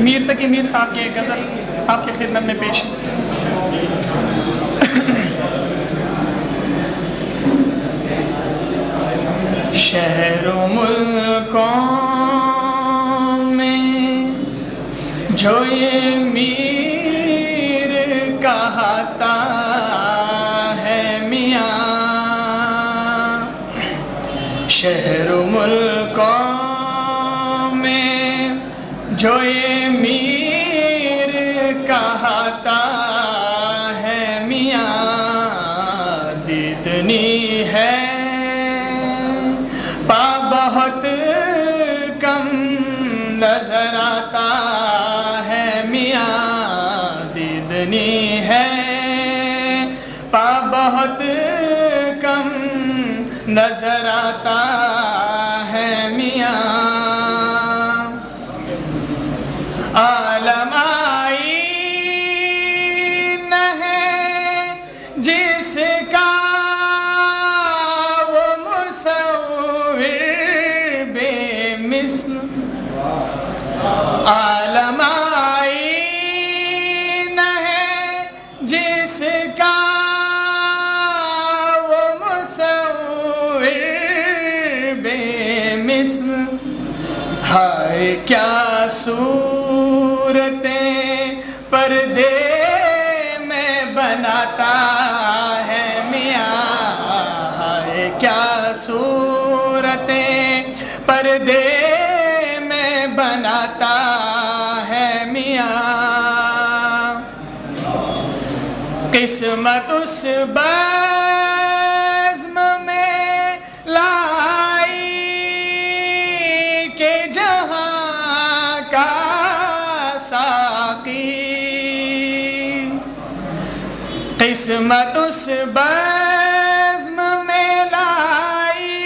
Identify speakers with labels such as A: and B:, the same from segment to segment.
A: मीर तकी मीर साहब की एक गज़ल आपकी खिदमत में पेश है। शहरों मुल्कों में जो ये मीर कहता है मियाँ, शहरों मुल्कों में जो ये मीर कहता है मियाँ, दीदनी है पा बहुत कम नजर आता है मियाँ, दीदनी है पा बहुत कम नजर आता है मियाँ। आलम आईन है जिसका वो मुसव्विर बेमिसल, आलम आईन है जिसका वो मुसव्विर बेमिसल, हाय क्या सूरतें पर्दे में बनाता है मियाँ, हाय क्या सूरतें पर्दे में बनाता है मियाँ। किस्मत उस बज़्म में लाई के जहाँ का साक़ी, किस्मत उस बज़्म में लाई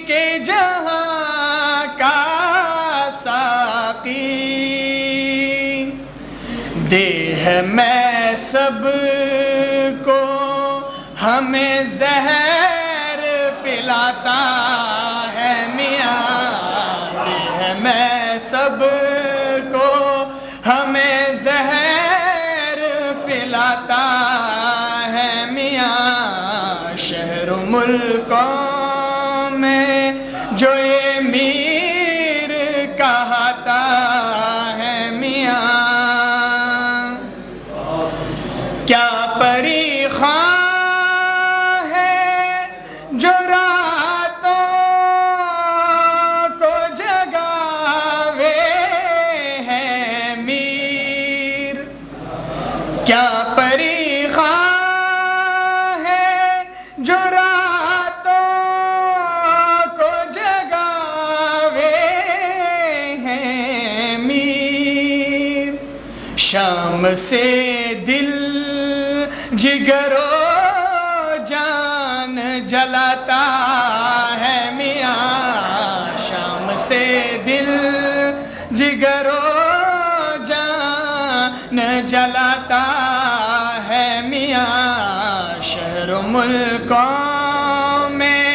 A: के जहाँ का साक़ी, देह में सब को हमें ज़हर पिलाता है मियाँ, देह में सब को हमें ज़हर पिलाता है मियाँ। शहरों मुल्कों में जो ये मीर कहता है मियाँ, क्या परी ख़ां है जो रातों को जगावे है मीर, क्या परी ख़ां है जो रातों को जगावे है मीर, शाम से दिल जिगरो जान जलाता है मियाँ, शाम से दिल जिगरो जान जलाता है मियाँ। शहरों मुल्कों में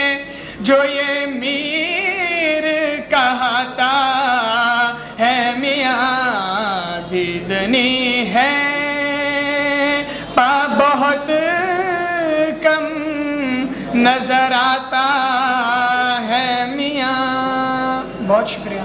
A: जो ये मीर कहता है मियाँ, दीदनी है पा बहुत कम नजर आता है मियाँ। बहुत शुक्रिया।